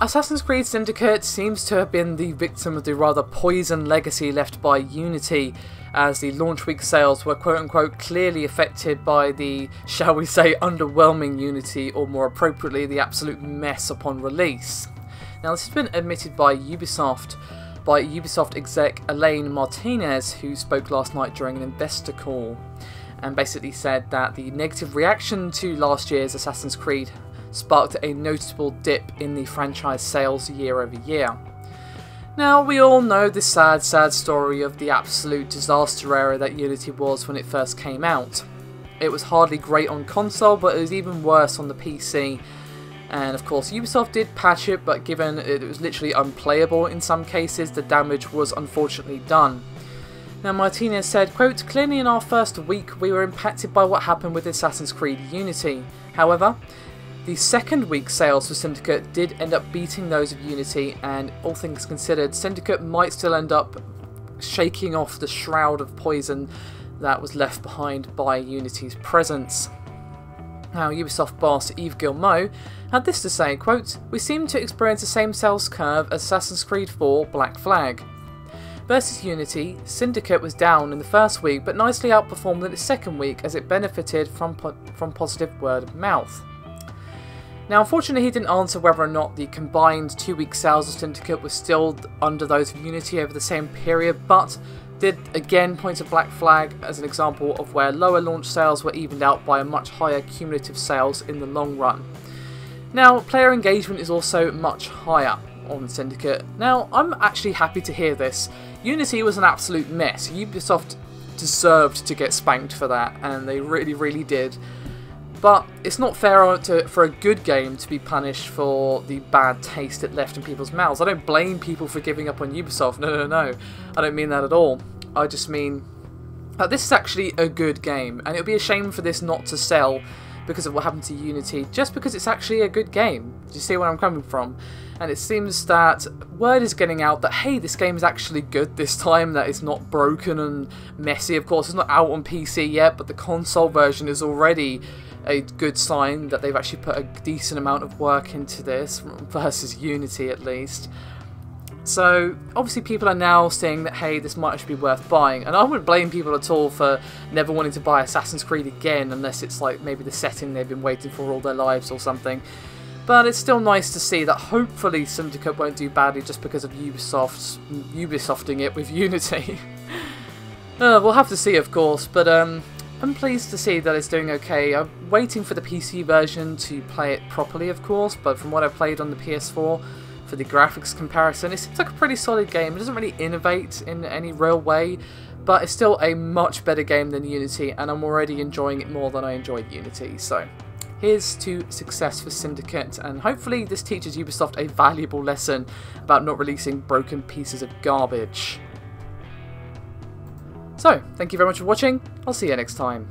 Assassin's Creed Syndicate seems to have been the victim of the rather poison legacy left by Unity, as the launch week sales were quote-unquote clearly affected by the, shall we say, underwhelming Unity, or more appropriately, the absolute mess upon release. Now, this has been admitted by Ubisoft exec Elaine Martinez, who spoke last night during an investor call, and basically said that the negative reaction to last year's Assassin's Creed sparked a noticeable dip in the franchise sales year over year. Now, we all know the sad story of the absolute disaster era that Unity was when it first came out. It was hardly great on console, but it was even worse on the PC. And of course, Ubisoft did patch it, but given it was literally unplayable in some cases, the damage was unfortunately done. Now, Martinez said, quote, "Clearly in our first week we were impacted by what happened with Assassin's Creed Unity. However, the second week sales for Syndicate did end up beating those of Unity, and all things considered, Syndicate might still end up shaking off the shroud of poison that was left behind by Unity's presence." Now, Ubisoft boss Yves Guillemot had this to say, quote, "We seem to experience the same sales curve as Assassin's Creed 4 Black Flag. Versus Unity, Syndicate was down in the first week, but nicely outperformed in the second week as it benefited from positive word of mouth." Now, unfortunately, he didn't answer whether or not the combined 2-week sales of Syndicate was still under those of Unity over the same period, but did again point to Black Flag as an example of where lower launch sales were evened out by a much higher cumulative sales in the long run. Now, player engagement is also much higher on Syndicate. Now, I'm actually happy to hear this. Unity was an absolute mess. Ubisoft deserved to get spanked for that, and they really did. But it's not fair for a good game to be punished for the bad taste it left in people's mouths. I don't blame people for giving up on Ubisoft. No. I don't mean that at all. I just mean that this is actually a good game, and it would be a shame for this not to sell because of what happened to Unity, just because it's actually a good game. Do you see where I'm coming from? And it seems that word is getting out that, hey, this game is actually good this time, that it's not broken and messy. Of course, it's not out on PC yet, but the console version is already a good sign that they've actually put a decent amount of work into this, versus Unity at least. So obviously people are now saying that, hey, this might actually be worth buying, and I wouldn't blame people at all for never wanting to buy Assassin's Creed again unless it's like maybe the setting they've been waiting for all their lives or something. But it's still nice to see that hopefully Syndicate won't do badly just because of Ubisofting it with Unity. We'll have to see, of course, but I'm pleased to see that it's doing okay. I'm waiting for the PC version to play it properly, of course, but from what I played on the PS4, for the graphics comparison, it seems like a pretty solid game. It doesn't really innovate in any real way, but it's still a much better game than Unity, and I'm already enjoying it more than I enjoyed Unity. So here's to success for Syndicate, and hopefully this teaches Ubisoft a valuable lesson about not releasing broken pieces of garbage. So, thank you very much for watching. I'll see you next time.